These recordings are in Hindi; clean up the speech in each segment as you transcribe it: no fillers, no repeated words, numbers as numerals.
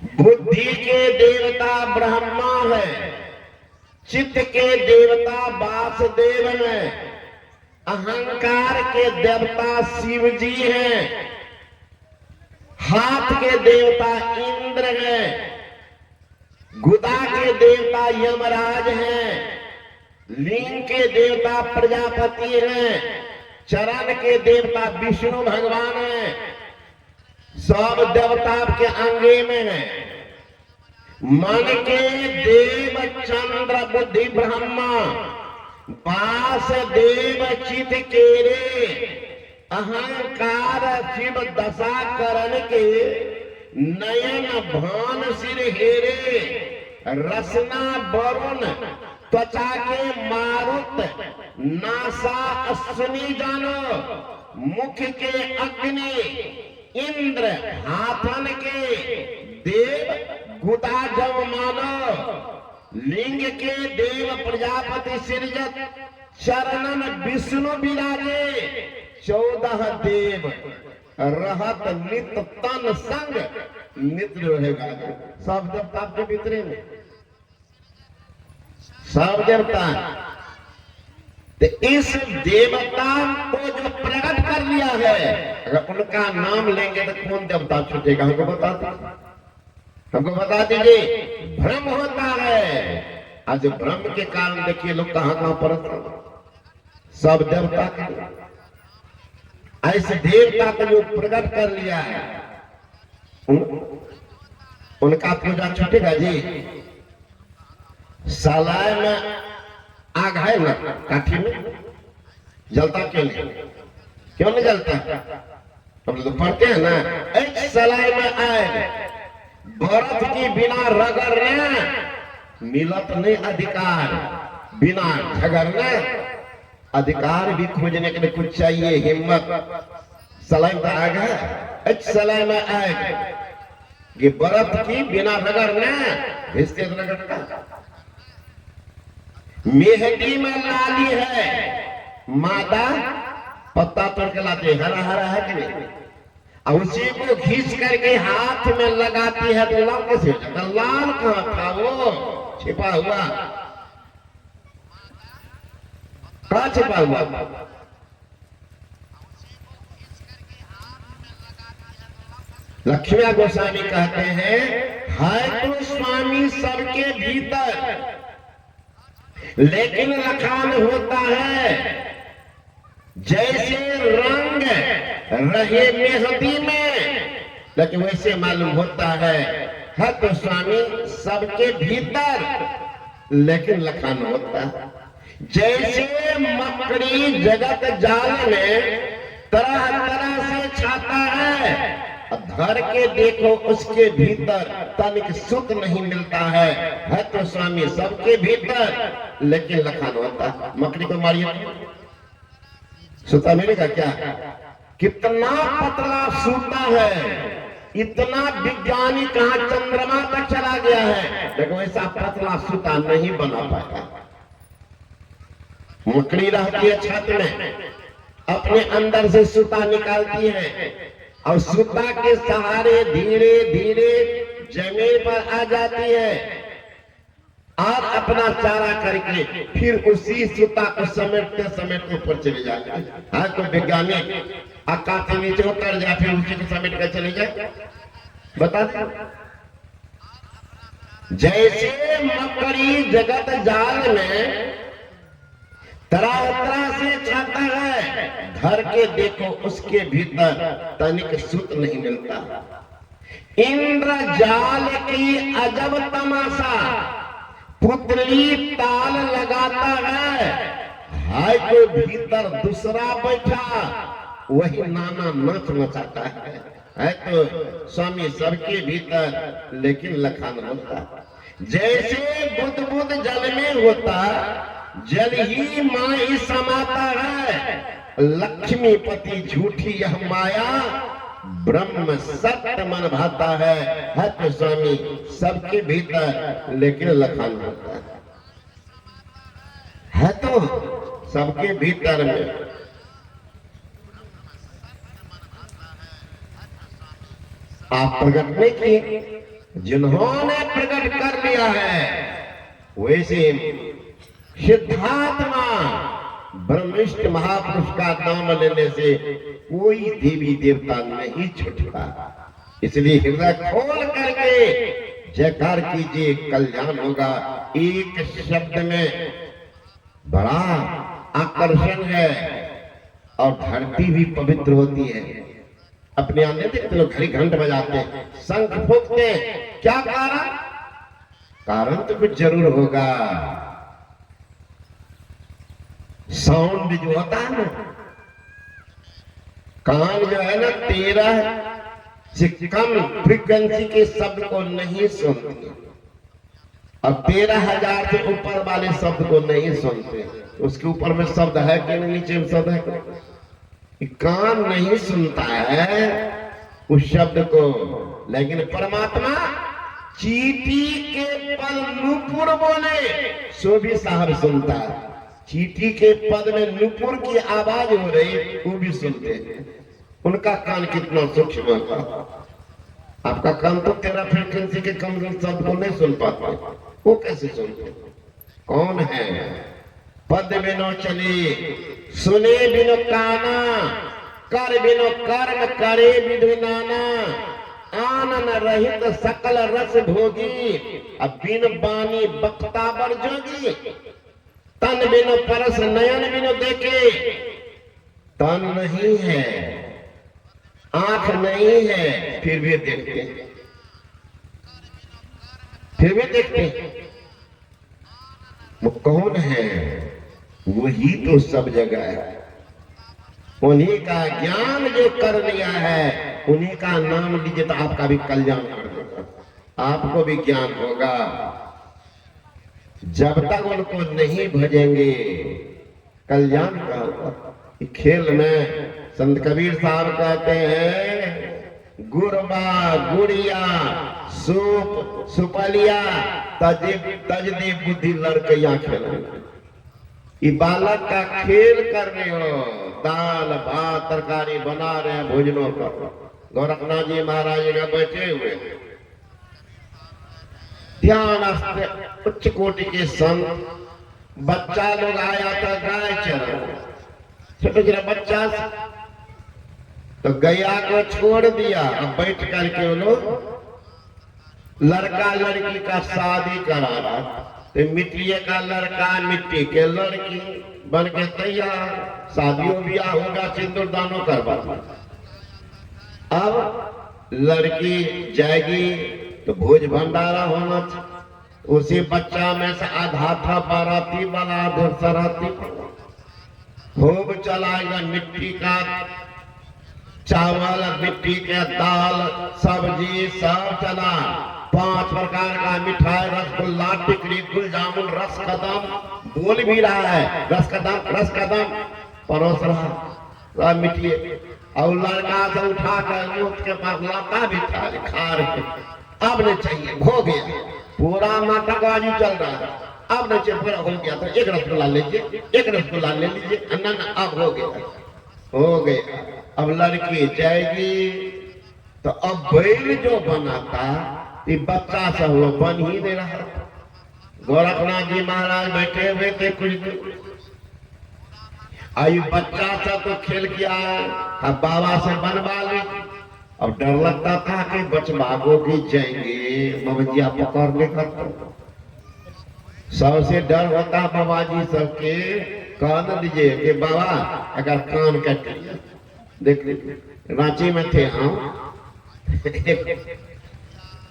बुद्धि के देवता ब्रह्मा है, चित्त के देवता वासुदेव है, अहंकार के देवता शिव जी हैं, हाथ के देवता इंद्र हैं, गुदा के देवता यमराज हैं, लिंग के देवता प्रजापति हैं, चरण के देवता विष्णु भगवान हैं। सब देवता के अंगे में है। मन के देव चंद्र बुद्धि ब्रह्मा, वासुदेव चित केरे, अहंकार शिव दशा करण के, नयन भान सिर हेरे, रसना वरुण त्वचा के मारुत, नासा अश्विनी जानो, मुख के अग्नि इंद्र, हाथन के देव गुदा जब मानो, लिंग के देव प्रजापति सृजत, चरणन विष्णु विराजे, 14 देव रहत नित तन संग, नित्य रहेगा। सब देवता के भीतरे में, सब देवता। तो इस देवता को जो प्रकट कर लिया है, अगर उनका नाम लेंगे तो कौन देवता छूटेगा? हमको बता दीजिए, हमको बता दीजिए। भ्रम होता है। आज भ्रम के कारण देखिए लोग कहां कहां पर सब देवता के, ऐसे देवता को जो प्रकट कर लिया है, उनका पूजा छूटेगा जी? सालाय में आग है ना, काठी में जलता क्यों नहीं? क्यों नहीं जलता? हम लोग पढ़ते हैं ना, एक सलाई में आग, बर्फ की बिना रगड़ने मिलत नहीं अधिकार, बिना झगड़ने अधिकार भी खोजने के लिए कुछ चाहिए, हिम्मत। सलाई में आग है, एक सलाई में आग, ये बर्फ की बिना रगड़ने घिसते रगड़ना। मेहंदी में लाली है, मादा पत्ता तोड़ के लाते, हरा हरा है कि नहीं, और उसी को खींच करके हाथ में लगाती है तो लाल कैसे हो जाता? लाल कहां था वो? छिपा हुआ, कहां छिपा हुआ? लक्ष्मी गोस्वामी कहते हैं, है तो स्वामी सबके भीतर, लेकिन लखान होता है जैसे रंग रहे मेहंदी में, लेकिन वैसे मालूम होता है तो स्वामी सबके भीतर, लेकिन लखान होता है। जैसे मकड़ी जगत जाल में तरह तरह से छाता है, धर के देखो उसके भीतर तनिक सुख नहीं मिलता है तो स्वामी सबके भीतर, लेकिन लखान होता है। मकड़ी को मारिए, सूता मिलेगा क्या? कितना पतला सूता है, इतना विज्ञानी कहां चंद्रमा तक चला गया है, लेकिन ऐसा पतला सूता नहीं बना पाता। मकड़ी रहती है छत में, अपने अंदर से सूता निकालती है और सूता के सहारे धीरे धीरे जमीन पर आ जाती है और अपना चारा करके फिर उसी सूता को समेटते समेटते ऊपर चले जाते हैं। हाँ, कोई वैज्ञानिक आकाश से नीचे उतर जाए फिर उसी को समेट कर चले जाए? बता दो। जैसे मकड़ी जगत जाल में तरह तरह से छाता है, धर के देखो उसके भीतर तनिक सुख नहीं मिलता। इंद्र जाल की अजब तमाशा, पुतली ताल लगाता है कोई भीतर दूसरा बैठा वही नाना नाच नचाता है तो स्वामी सबके भीतर, लेकिन लखान होता। जैसे बुद्ध बुद्ध जल में होता, जल ही माई समाता है, लक्ष्मीपति झूठी यह माया, ब्रह्म सत्य मन भाता है तो स्वामी सबके भीतर, लेकिन लखान होता है तो सबके भीतर में। आप प्रकट नहीं किए, जिन्होंने प्रकट कर लिया है, वैसे सिद्धात्मा ब्रह्मिष्ठ महापुरुष का नाम लेने से कोई देवी देवता नहीं छूटता। इसलिए हृदय खोल करके जयकार कीजिए, कल्याण होगा। एक शब्द में बड़ा आकर्षण है और धरती भी पवित्र होती है। अपने आने देखते लोग घड़ी घंट बजाते हैं, शंख फूंकते हैं, क्या कारण? कारण तो कुछ जरूर होगा। साउंड जो होता है ना, कान जो है ना 13 से कम फ्रीक्वेंसी के शब्द को नहीं सुनते और 13,000 से ऊपर वाले शब्द को नहीं सुनते। उसके ऊपर में शब्द है कि नहीं, नीचे में शब्द है? कान नहीं सुनता है उस शब्द को, लेकिन परमात्मा चींटी के पद नूपुर बोले सो भी साहब सुनता है। चींटी के पद में नूपुर की आवाज हो रही, वो भी सुनते हैं। उनका कान कितना सूक्ष्म है। आपका कान तो 13 फ्रीक्वेंसी के कम शब्द को नहीं सुन पाते, वो कैसे सुनते? कौन है? पद बिनो चले, सुने बिनो काना, कर बिनो कर्म करे विधि नाना, आनन रहित सकल रस भोगी, अब बिन बानी बक्ता बर जोगी, तन बिनो परस नयन बिनो देखे। तन नहीं है, आंख नहीं है, फिर भी देखते, फिर भी देखते। वो कौन है? वही तो सब जगह है। उन्हीं का ज्ञान जो कर लिया है, उन्हीं का नाम लीजिए तो आपका भी कल्याण कर देगा, आपको भी ज्ञान होगा। जब तक उनको नहीं भजेंगे कल्याण का होगा। खेल में संत कबीर साहब कहते हैं, गुरबा गुड़िया सूप सुपलिया तज दे बुद्धि लड़कैया खेलेंगे। ये बालक का खेल कर रहे हो, दाल भात तरकारी बना रहे हैं, भोजनों का। गोरखनाथ जी महाराज जी बैठे हुए ध्यान उच्च कोटि के संग। बच्चा लोग आया था गाय चरा, छोटा छोटा बच्चा, तो गैया को छोड़ दिया। अब बैठ करके वो लोग लड़का लड़की का शादी करा रहा, तो मिट्टी का लड़का मिट्टी के लड़की बन के तैयार, शादियों ब्याह होगा, सिंदूर दानों करवा। अब लड़की जाएगी तो भोज भंडारा होना था। उसी बच्चा में से आधा था बाराती वाला, आधा सराती। खूब चलाएगा, मिट्टी का चावल, मिट्टी के दाल, सब्जी सब चला। 5 प्रकार का मिठाई, रसगुल्ला, टिकड़ी, गुल जामुन, रस कदम बोल भी रहा है, रस कदम परोस रहा मिट्टी। और लड़का से उठा कर उसके पास लाता भी था, खा रहे। अब नहीं चाहिए, हो गया, पूरा नाटकबाजी चल रहा है। अब नहीं चाहिए, पूरा हो गया, तो एक रसगुल्ला लीजिए, एक रसगुल्ला ले लीजिए। अब हो गया, हो गया। अब लड़की जाएगी तो अब बैल जो बनाता ये बच्चा सब वो बन ही दे रहा। गोरखनाथ जी महाराज बैठे हुए थे कुछ दिन, आयु बच्चा सब तो खेल किया, अब बाबा से बनवा ली। अब डर लगता था कि बचवागो भी जाएंगे मवजिया पकड़ने का। सबसे डर होता बाबा जी सबके, कान दीजिए कि बाबा अगर कान कट लिया। देख रांची में थे हम,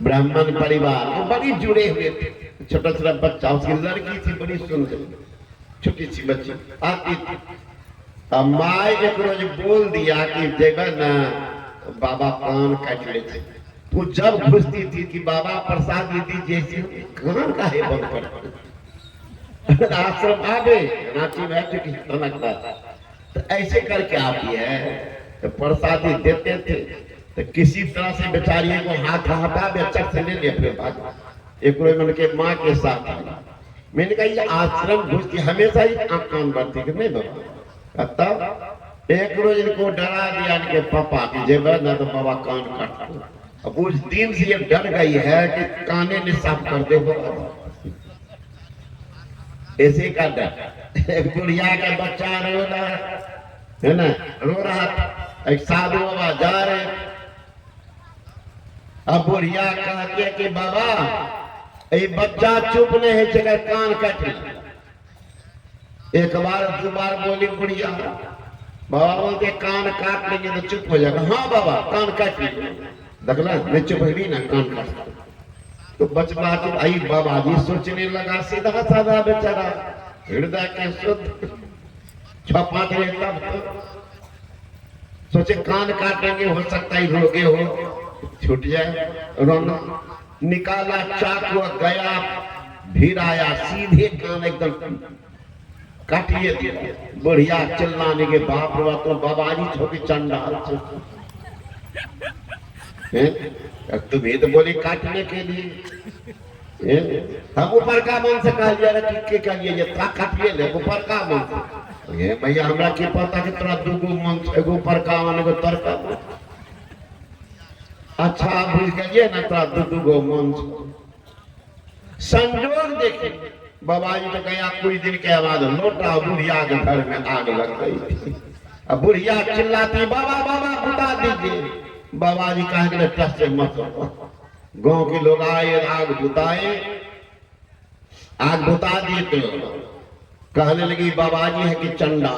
ब्राह्मण परिवार बड़ी जुड़े हुए थे। छोटा छोटा बच्चा, उसकी लड़की थी बड़ी सुंदर, छोटी सी बच्ची आती थी। अब माँ एक रोज बोल दिया कि देखा ना बाबा कान काट लेते। वो जब घुसती थी कि बाबा प्रसाद दीदी जैसे कान का है बंद कर। आश्रम आ गए, रांची में चुकी तो ऐसे करके आती है, तो प्रसादी देते थे। तो किसी तरह से बेचारी को हाथ हटा बेचक से ले लिया। फिर बाद एक रोज मैंने के माँ के साथ आई, मैंने कहा ये आश्रम घुसती हमेशा ही आंख कान बढ़ती कि नहीं बाबा। तब एक रोज इनको डरा दिया इनके पापा की जेब ना तो बाबा कान काट। अब उस दिन से ये डर गई है कि काने ने साफ कर दे हो, ऐसे का डर। एक बुढ़िया का बच्चा रो रहा है ना, रो रहा था, एक साधु बाबा जा रहे, अब बुढ़िया कहती है कि बाबा ये बच्चा चुप नहीं है, जगह कान काट ले। एक बार दो बार बोली बुढ़िया, बाबा बोलते कान काट लेंगे तो चुप हो जाएगा। हाँ बाबा कान काट लीजिए, देखला नहीं चुप है ना, कान काट। तो बचपा चुप आई, बाबा जी सोचने लगा सीधा साधा बेचारा, हृदय के शुद्ध, 6-5 तब सोचे कान काटेंगे, हो सकता है रोगे हो, छूट जाए। रोना निकाला चाकू, गया फिर आया, सीधे कान एकदम काटिए दिया। बुढ़िया चिल्लाने के बाप रे तो बाबा जी छोटी चंडाल, तुम्हें तो बोले काटने के लिए, हम ऊपर का मन से कह दिया कि कहिए ये काटिए ले, ऊपर का मन से। ये भैया हमरा के पता कि तोरा दूगो मन से, एगो ऊपर का मन एगो तर का। अच्छा बुझ गए ना, तोरा दूगो मन से। संजोग देखिए, बाबा जी तो गया कुछ दिन के बाद लौटा, बुढ़िया के घर में आग लग गई थी। अब बुढ़िया चिल्लाती बाबा बाबा बुता दीजिए। बाबा जी कहे टस से मत, गांव के लोग आए, आग बुताए, आग बुता दिए तो कहने लगी बाबा जी है कि चंडा,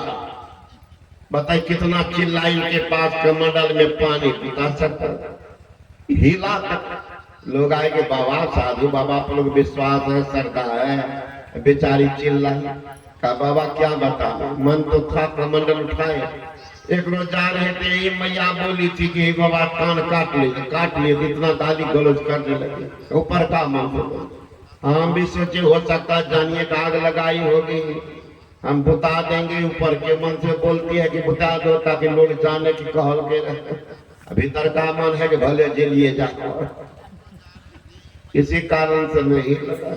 बताइए कितना चिल्लाई के पास कमंडल में पानी बुता सकता, हिला तक। लोग आए कि बाबा साधु बाबा पर लोग विश्वास है, श्रद्धा है, बेचारी चिल्लाई। कहा बाबा क्या बता, मन तो था कमंडल उठाए। एक रोज जा रहे थे, ये मैया बोली थी कि बाबा कान काट ले, इतना दादी गलौज करने लगे, ऊपर का मन से। हम भी सोचे हो सकता जानिए का आग लगाई होगी, हम बुता देंगे। ऊपर के मन से बोलती है कि बुता दो ताकि लोग जाने की कहल के रहे। भीतर का मन है कि भले जेलिए जाओ, किसी कारण से नहीं लगा।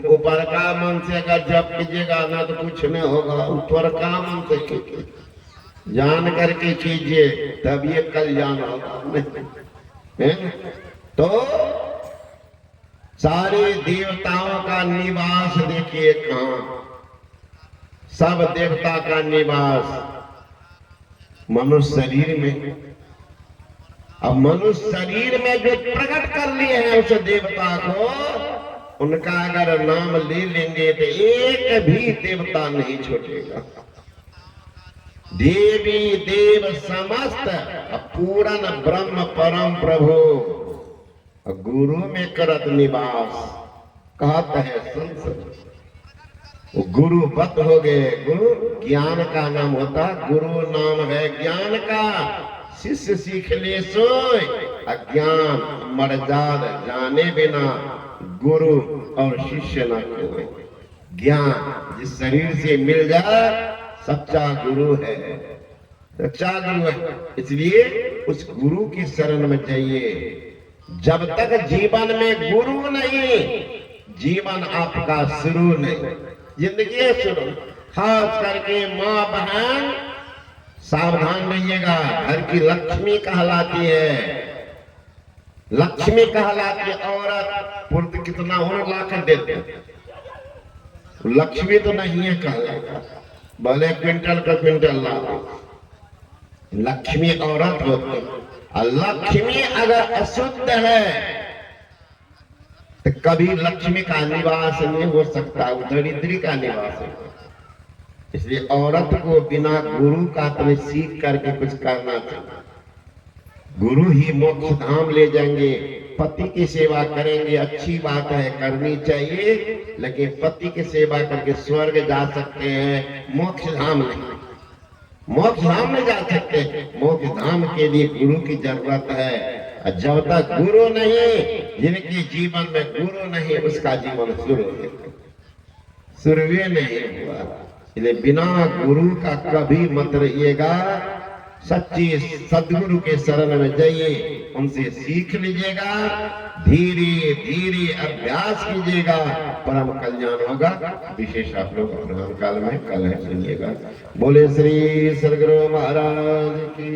ऊपर का मन से अगर जब कीजिएगा ना तो कुछ नहीं होगा, ऊपर का मन से कीजिए, जान करके कीजिए, तब ये कल्याण होगा। तो सारे देवताओं का निवास देखिए कहां, सब देवता का निवास मनुष्य शरीर में। अब मनुष्य शरीर में जो प्रकट कर लिए हैं उस देवता को, उनका अगर नाम ले लेंगे तो एक भी देवता नहीं छूटेगा। देवी देव समस्त पूर्ण ब्रह्म परम प्रभु गुरु में करत निवास, कहता है संत। गुरु बत हो गए, गुरु ज्ञान का नाम होता, गुरु नाम है ज्ञान का। शिष्य सीख ले सोय, अज्ञान मर्याद जाने बिना गुरु और शिष्य न कोई। ज्ञान जिस शरीर से मिल जाए सच्चा गुरु है, सच्चा गुरु है। इसलिए उस गुरु की शरण में जाइए। जब तक जीवन में गुरु नहीं, जीवन आपका शुरू नहीं, जिंदगी शुरू। खास करके माँ बहन सावधान रहिएगा, घर की लक्ष्मी कहलाती है, लक्ष्मी कहलाती है औरत। पुरुष कितना और ला कर देते, लक्ष्मी तो नहीं है कहलाता, भले क्विंटल का क्विंटल ला, लक्ष्मी औरत होती। और लक्ष्मी अगर अशुद्ध है तो कभी लक्ष्मी का निवास नहीं हो सकता, वो दरिद्री का निवास है। इसलिए औरत को बिना गुरु का तो सीख करके कुछ करना चाहिए। गुरु ही मोक्ष धाम ले जाएंगे। पति की सेवा करेंगे, अच्छी बात है, करनी चाहिए, लेकिन पति की सेवा करके स्वर्ग जा सकते हैं, मोक्ष धाम नहीं। मोक्ष धाम में जा सकते हैं, मोक्ष धाम के लिए गुरु की जरूरत है। जब तक गुरु नहीं, जिनके जीवन में गुरु नहीं, उसका जीवन शुरू नहीं हुआ। इसलिए बिना गुरु का कभी मत रहिएगा। सच्ची सदगुरु के शरण में जाइए, उनसे सीख लीजिएगा, धीरे धीरे अभ्यास कीजिएगा, परम कल्याण होगा। विशेष आप लोग प्रधान काल में कल है सुनिएगा। बोले श्री सदगुरु महाराज की।